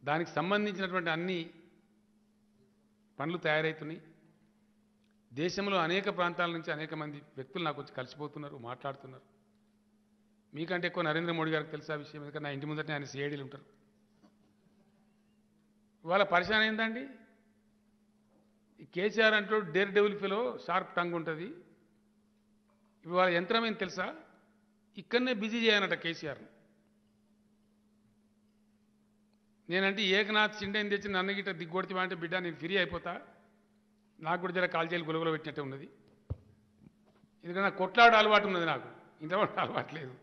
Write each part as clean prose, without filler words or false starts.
దానికి సంబంధించినటువంటి అన్ని పనులు తయారవుతున్నాయి. దేశంలో అనేక ప్రాంతాల నుంచి అనేక మంది వ్యక్తులు నాకు వచ్చి కలిసిపోతున్నారు, మాట్లాడుతున్నారు. మీకంటే ఎక్కువ నరేంద్ర మోడీ గారికి తెలుసా విషయం, ఎందుకంటే నా ఇంటి ముందరనే ఆయన సిఐడీలు ఉంటారు. ఇవాళ పరిశాన్ ఏందండి, ఈ కేసీఆర్ అంటూ dare devil fellow, sharp tongue ఉంటుంది. ఇవాళ యంత్రం ఏం తెలుసా, ఇక్కడనే బిజీ చేయనట కేసీఆర్. నేనంటే ఏకనాథ్ సిండేని తెచ్చి నన్ను గిట్ట దిగ్గొడితే అంటే బిడ్డ నేను ఫ్రీ అయిపోతా, నాకు కూడా జర కాల్చేలు గులగులో పెట్టినట్టే ఉన్నది. ఎందుకంటే నాకు కొట్లాడ అలవాటు ఉన్నది, నాకు ఇంతవరకు అలవాటు లేదు.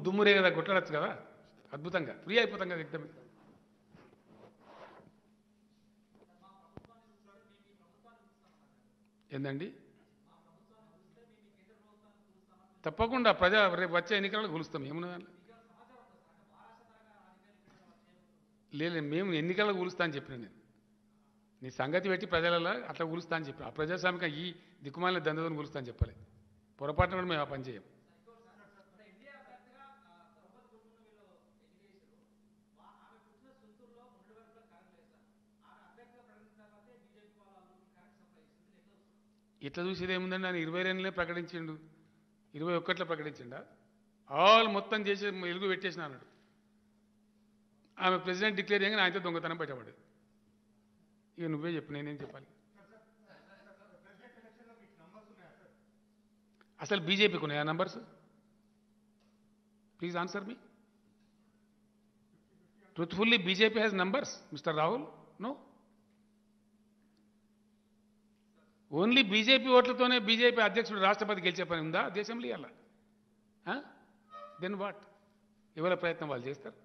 దుమ్మురే కదా, కొట్లాడచ్చు కదా, అద్భుతంగా ఫ్రీ అయిపోతాం కదా ఎగ్దమ్. ఏందండి, తప్పకుండా రేపు వచ్చే ఎన్నికలకు కూలుస్తాం. ఏమున్నా లేదు, మేము ఎన్నికలకు కూలుస్తా అని చెప్పిన నేను. నీ సంగతి పెట్టి ప్రజలలో అట్లా కూలుస్తా అని చెప్పి, ఆ ప్రజాస్వామిక ఈ దిక్కుమాలిన దందతోని కూలుస్తా అని చెప్పలే. పొరపాటున కూడా మేము ఆ పని చేయం. ఇట్లా చూసేది ఏముందండి, ఆయన 22 ప్రకటించిండు, 21లో ప్రకటించిండా, ఆల్ మొత్తం చేసి ఎలుగు పెట్టేసిన అన్నాడు. ఆమె ప్రెసిడెంట్ డిక్లేర్ చేయగానే ఆయనతో దొంగతనం బయటపడేది. ఇక నువ్వే చెప్పు, నేనేం చెప్పాలి. అసలు బీజేపీకి ఉన్నాయా numbers? Please answer me. Truthfully BJP has numbers mister Rahul? No. Only BJP ఓట్లతోనే బీజేపీ అధ్యక్షుడు రాష్ట్రపతి గెలిచే పని ఉందా దేశంలో? అలా దెన్ వాట్? ఎవరి ప్రయత్నం వాళ్ళు చేస్తారు.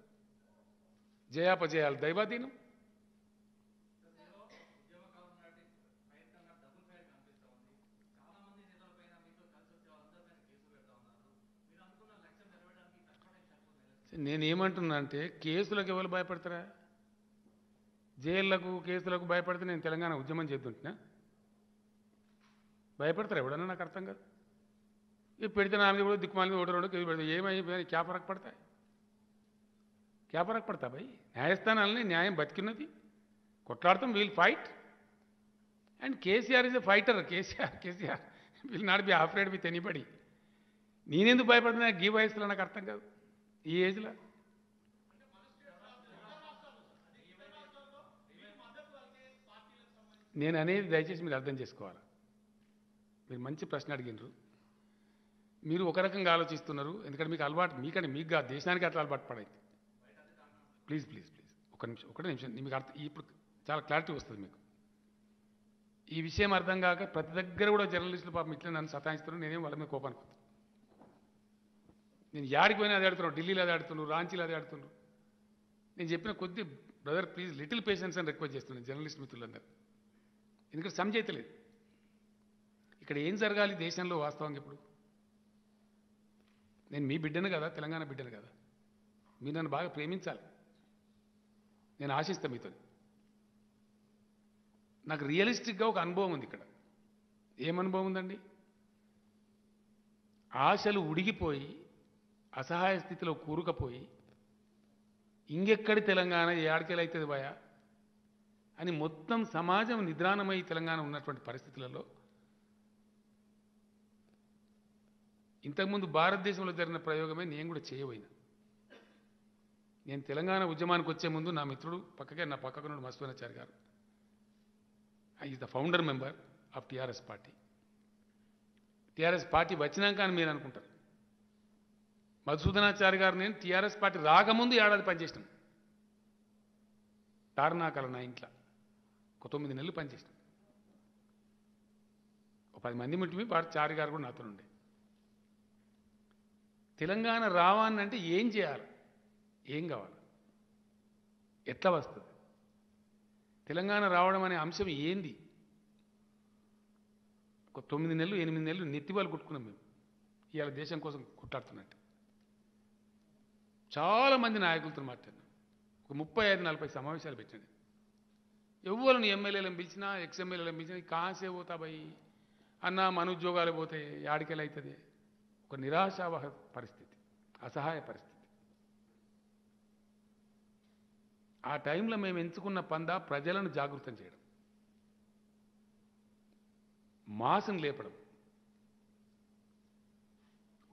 జయాపజయాలు దైవాధీనం. నేనేమంటున్నా అంటే, కేసులకు ఎవరు భయపడతారా? జైళ్లకు కేసులకు భయపడితే నేను తెలంగాణ ఉద్యమం చేద్దుంటున్నా? భయపడతారు ఎవడన్నా? నాకు అర్థం కాదు. ఇవి పెడితే నా మీద కూడా దిక్కుమాల మీద ఒకటి కేసు పెడతాయి. ఏమై క్యా ఫరక్ పడతాయి? క్యా ఫరక్ పడతా భయ్? న్యాయస్థానాలని న్యాయం బతికిన్నది, కొట్లాడతాం. We'll fight. And KCR is a fighter. KCR will not be afraid with anybody. నేనెందుకు భయపడుతున్నా గీ వయసులో? నాకు అర్థం కాదు ఈ ఏజ్లో. నేను అనేది దయచేసి మీరు అర్థం చేసుకోవాలి. మీరు మంచి ప్రశ్న అడిగినారు. మీరు ఒక రకంగా ఆలోచిస్తున్నారు, ఎందుకంటే మీకు అలవాటు, మీకు కాదు దేశానికి అట్లా అలవాటు పడైంది. ప్లీజ్ ప్లీజ్ ప్లీజ్ ఒకటే నిమిషం. మీకు ఇప్పుడు చాలా క్లారిటీ వస్తుంది మీకు. ఈ విషయం అర్థం కాక ప్రతి దగ్గర కూడా జర్నలిస్టులు పాపం ఇట్లా నన్ను సతాయిస్తున్నారు. నేనేం వాళ్ళ మీద కోపానికి పోతాను. నేను యాడికి పోయినా అది ఆడుతున్నాను, ఢిల్లీలో అది ఆడుతున్నారు, రాంచీలో అది ఆడుతున్నారు. నేను చెప్పిన కొద్ది బ్రదర్ ప్లీజ్ లిటిల్ పేషెన్స్ అని రిక్వెస్ట్ చేస్తున్నాను జర్నలిస్ట్ మిత్రులందరూ. ఎందుకంటే సమజైతలేదు. ఇక్కడ ఏం జరగాలి దేశంలో వాస్తవంగా? ఇప్పుడు నేను మీ బిడ్డను కదా, తెలంగాణ బిడ్డను కదా, మీరు నన్ను బాగా ప్రేమించాలి. నేను ఆశిస్తాను మీతో. నాకు రియలిస్టిక్గా ఒక అనుభవం ఉంది ఇక్కడ. ఏం అనుభవం ఉందండి? ఆశలు ఉడిగిపోయి అసహాయ స్థితిలో కూరుకుపోయి ఇంకెక్కడి తెలంగాణ ఏడికెళ్ళైతుంది భయ అని మొత్తం సమాజం నిద్రాణమై తెలంగాణ ఉన్నటువంటి పరిస్థితులలో ఇంతకుముందు భారతదేశంలో జరిగిన ప్రయోగమే నేను కూడా చేయబోయినా. నేను తెలంగాణ ఉద్యమానికి వచ్చే ముందు నా మిత్రుడు నా పక్కకున్న మత్స్వనాచారి గారు, is the founder member of TRS party. TRS party వచ్చినాక అని మీరు అనుకుంటారు. మధుసూదనాచారి గారు నేను టీఆర్ఎస్ పార్టీ రాకముందు ఏడాది పనిచేసినాం. తారనాకల నా ఇంట్లో ఒక 9 నెలలు పనిచేసినాం. ఒక 10 మంది ముట్టిమి వాడు చారి గారు కూడా నాతో ఉండే. తెలంగాణ రావాలంటే ఏం చేయాలి, ఏం కావాలి, ఎట్లా వస్తుంది, తెలంగాణ రావడం అనే అంశం ఏంది? ఒక 9 నెలలు 8 నెలలు నెత్తివాళ్ళు కొట్టుకున్నాం మేము ఇవాళ దేశం కోసం కొట్లాడుతున్నట్టు. చాలామంది నాయకులతో మాట్లాడినాం. ఒక 35-40 సమావేశాలు పెట్టండి. ఎవరిని ఎమ్మెల్యేలను పిలిచినా ఎక్స్ఎమ్మెల్యేలను పిలిచినా కాసే పోతా భయ్ అన్న, మన ఉద్యోగాలు పోతే యాడికెళ్ళి అవుతుంది. ఒక నిరాశావహ పరిస్థితి, అసహాయ పరిస్థితి. ఆ టైంలో మేము ఎంచుకున్న పందా ప్రజలను జాగృతం చేయడం, మాసును లేపడం.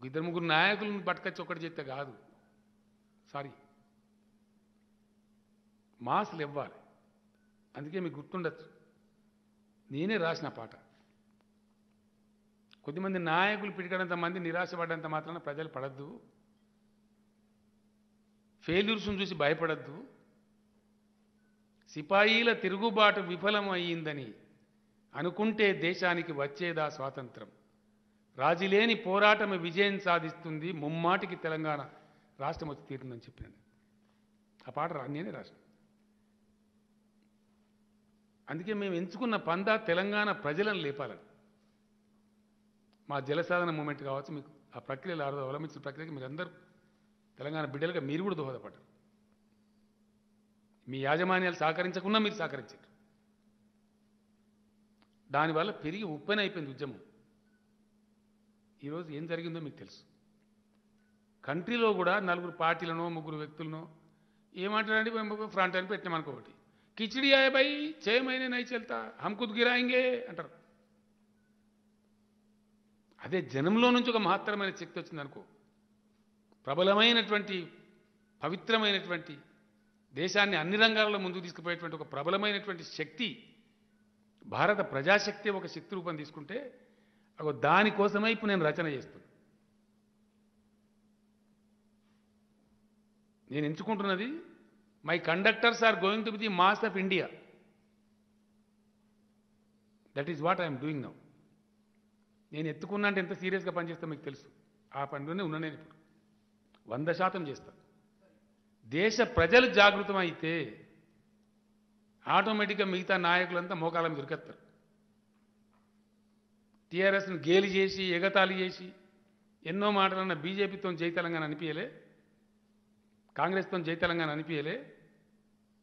ఇద్దరు ముగ్గురు నాయకులను పట్టుకొచ్చి ఒకటి చేస్తే కాదు, సారీ, మాసులు ఇవ్వాలి. అందుకే మీకు గుర్తుండొచ్చు, నేనే రాసిన పాట. కొద్దిమంది నాయకులు పిడికడంత మంది నిరాశపడ్డంత మాత్రాన ప్రజలు పడద్దు, ఫెయిల్యూర్స్ను చూసి భయపడద్దు, సిపాయిల తిరుగుబాటు విఫలం అయ్యిందని అనుకుంటే దేశానికి వచ్చేదా స్వాతంత్రం, రాజీలేని పోరాటమే విజయం సాధిస్తుంది, ముమ్మాటికి తెలంగాణ రాష్ట్రం వచ్చి తీరుతుందని చెప్పినాను. ఆ పాట నేనే రాసిన. అందుకే మేము ఎంచుకున్న పందా తెలంగాణ ప్రజలను లేపాలని. మా జలసాధన మూమెంట్ కావచ్చు, మీకు ఆ ప్రక్రియలో అవలంబించిన ప్రక్రియకి మీరందరూ తెలంగాణ బిడ్డలుగా మీరు కూడా దోహదపడ్డారు. మీ యాజమాన్యాలు సహకరించకుండా మీరు సహకరించారు. దానివల్ల పెరిగి ఉప్పెన అయిపోయింది ఉద్యమం. ఈరోజు ఏం జరిగిందో మీకు తెలుసు. కంట్రీలో కూడా నలుగురు పార్టీలనో ముగ్గురు వ్యక్తులనో ఏమంటారంటే మేము ఫ్రంట్ అని పెట్టినామనుకోటి, కిచిడి ఆయే భయ్ 6 మहीने नहीं चलता हम खुद गिराएंगे అంటారు. అదే జనంలో నుంచి ఒక మహత్తరమైన శక్తి వచ్చిందనుకో, ప్రబలమైనటువంటి పవిత్రమైనటువంటి దేశాన్ని అన్ని రంగాలలో ముందుకు తీసుకుపోయేటువంటి ఒక ప్రబలమైనటువంటి శక్తి, భారత ప్రజాశక్తి ఒక శక్తి రూపం తీసుకుంటే దానికోసమే ఇప్పుడు నేను రచన చేస్తున్నాను. నేను ఎంచుకుంటున్నది my conductors are going to be the mass of India. That is what I'm doing now. నేను ఎత్తుకున్నా అంటే ఎంత సీరియస్గా పనిచేస్తా మీకు తెలుసు. ఆ పనిలోనే ఉన్నా నేను ఇప్పుడు 100% చేస్తాను. దేశ ప్రజలు జాగృతం అయితే ఆటోమేటిక్గా మిగతా నాయకులంతా మోకాల మీద దొరికేస్తారు. టీఆర్ఎస్ను గేలి చేసి ఎగతాళి చేసి ఎన్నో మాటలన్న బీజేపీతో జై తెలంగాణ అనిపించలే, కాంగ్రెస్తో జై తెలంగాణ అనిపించలే,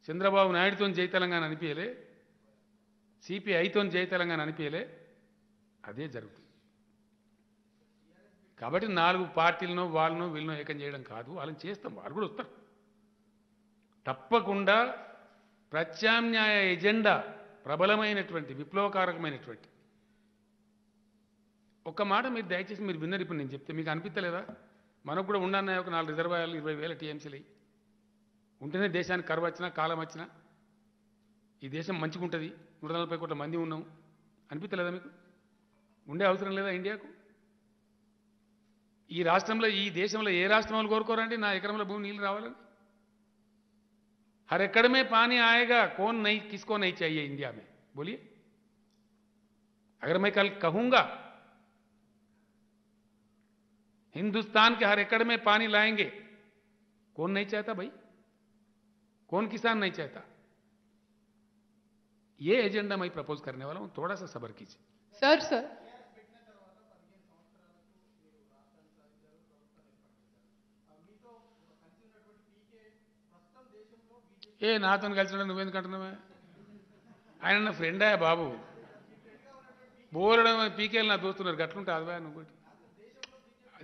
చంద్రబాబు నాయుడుతో జై తెలంగాణ అనిపించలే, సిపిఐతో జై తెలంగాణ అనిపించలే. అదే జరుగుతుంది. కాబట్టి 4 పార్టీలను వాళ్ళను వీళ్ళను ఏకం చేయడం కాదు, వాళ్ళని చేస్తాం, వాళ్ళు కూడా వస్తారు. తప్పకుండా ప్రత్యామ్నాయ ఎజెండా ప్రబలమైనటువంటి విప్లవకారకమైనటువంటి ఒక మాట మీరు దయచేసి మీరు విన్నర్. ఇప్పుడు నేను చెప్తే మీకు అనిపించలేదా? మనకు కూడా ఉండన్నాయి ఒక 4 రిజర్వాయర్లు 20,000 టీఎంసీలు ఉంటేనే దేశానికి కరువు వచ్చినా కాలం వచ్చినా ఈ దేశం మంచిగా ఉంటుంది, 140 కోట్ల మంది ఉన్నాం అనిపించలేదా మీకు? ఉండే అవసరం లేదా ఇండియాకు? ఈ రాష్ట్రంలో ఈ దేశంలో ఏ రాష్ట్రం వాళ్ళు కోరుకోరండి నా ఎకరంలో భూమి నీళ్ళు రావాలని? हर एकड़ में पानी आएगा, कौन नहीं, किसको नहीं चाहिए इंडिया में, बोलिए. अगर मैं कल कहूंगा हिंदुस्तान के हर एकड़ में पानी लाएंगे, कौन नहीं चाहता भाई? कौन किसान नहीं चाहता? ये एजेंडा मैं प्रपोज करने वाला हूं, थोड़ा सा सब्र कीजिए. सर ఏ నాతో కలిసి నువ్వెందుకు అంటున్నావే? ఆయన నా ఫ్రెండ్ అయ్యా బాబు, బోరడం పీకేలు నా దోస్తున్నారు, గట్లుంటే అదివా నువ్వు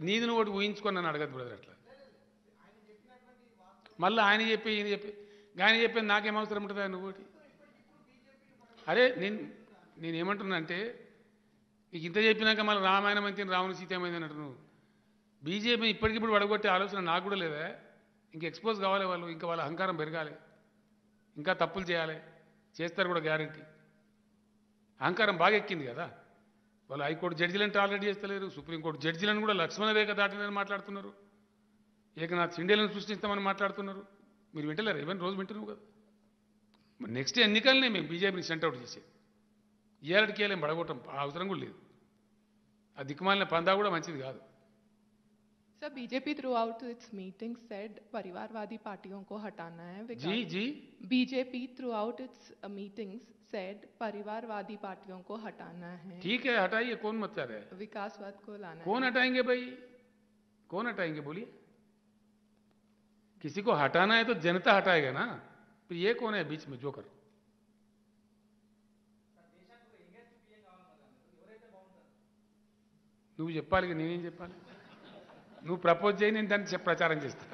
నీది నువ్వు ఒకటి ఊహించుకొని అడగదు బ్రదర్. అట్లా మళ్ళీ ఆయన చెప్పి ఈయన చెప్పి ఆయన చెప్పేది నాకేం అవసరం ఉంటుందా నువ్వుటి? అరే నేనేమంటున్నా అంటే నీకు ఇంత చెప్పినాక మళ్ళీ రామాయణం అయితే రావణ సీతమైంది అన్నట్టు నువ్వు బీజేపీ ఇప్పటికిప్పుడు వడగొట్టే ఆలోచన నాకు కూడా లేదా? ఇంక ఎక్స్పోజ్ కావాలి వాళ్ళు, ఇంకా వాళ్ళ అహంకారం పెరగాలి, ఇంకా తప్పులు చేయాలి, చేస్తారు కూడా గ్యారంటీ. అహంకారం బాగా ఎక్కింది కదా. వాళ్ళు హైకోర్టు జడ్జిలను టాలరేట్ చేస్తలేరు, సుప్రీంకోర్టు జడ్జిలను కూడా లక్ష్మణ రేఖ దాటినని మాట్లాడుతున్నారు, ఏకనాథ్ సిండేలను సృష్టిస్తామని మాట్లాడుతున్నారు. మీరు వింటలేరు? ఏమైనా రోజు వింటున్నావు కదా. నెక్స్ట్ ఎన్నికలనే మేము బీజేపీని సెంట్అవుట్ చేసేది. ఇయ్యాలకి వెళ్ళేం పడగొట్టం అవసరం కూడా లేదు. ఆ దిక్కుమాలిన పందా కూడా మంచిది కాదు. Sir BJP throughout its meeting said परिवारवादी पार्टियों को हटाना है. जी BJP throughout its meetings said परिवारवादी पार्टियों को हटाना है. ठीक है, हटाइए, कौन मत चाह रहे हैं? विकासवाद को लाना. कौन हटाएंगे भाई? कौन हटाएंगे बोलिए? किसी को हटाना है तो जनता हटाएगा ना. फिर ये कौन है बीच में जोकर? నువ్వు చెప్పాలి, నేనేం చెప్పాలి? నువ్వు ప్రపోజ్ చేయి, నేను దాన్ని ప్రచారం చేస్తా.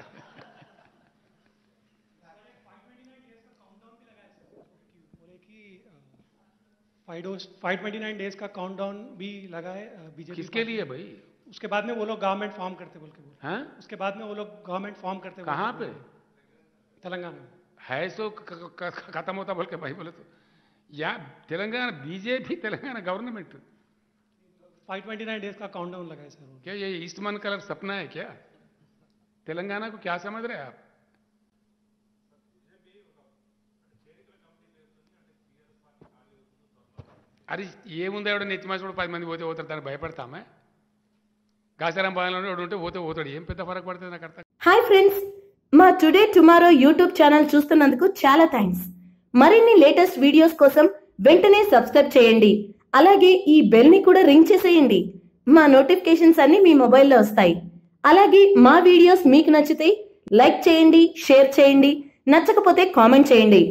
529 डेज का काउंटडाउन भी लगा है बीजेपी। किसके लिए भाई? उसके बाद में वो लोग गवर्नमेंट फॉर्म करते बोल के बोले। हाँ, उसके बाद में वो लोग गवर्नमेंट फॉर्म करते बोल के कहाँ पे बोले। तेलंगाना में। है सो खत्म होता बोल के भाई बोले तो या Telangana BJP Telangana government 529 days का काउंटडाउन लगा है सर। क्या ये ईस्टमन का सपना है क्या? तेलंगाना को क्या समझ रहे हैं आप? అరే ఏముంది ఎవడో నెత్తి మాసి కూడా 10 మంది పోతే పోతారు, దానికి భయపడతామా? కాసారం బాగానే ఉంటే పోతే పోతాడు, ఏం పెద్ద ఫరక్ పడుతుంది నాకు అర్థం. హాయ్ ఫ్రెండ్స్, మా టుడే టుమారో యూట్యూబ్ ఛానల్ చూస్తున్నందుకు చాలా థ్యాంక్స్. మరిన్ని లేటెస్ట్ వీడియోస్ కోసం వెంటనే సబ్స్క్రైబ్ చేయండి. అలాగే ఈ బెల్ ని కూడా రింగ్ చేసేయండి. మా నోటిఫికేషన్స్ అన్ని మీ మొబైల్లో వస్తాయి. అలాగే మా వీడియోస్ మీకు నచ్చితే లైక్ చేయండి, షేర్ చేయండి, నచ్చకపోతే కామెంట్ చేయండి.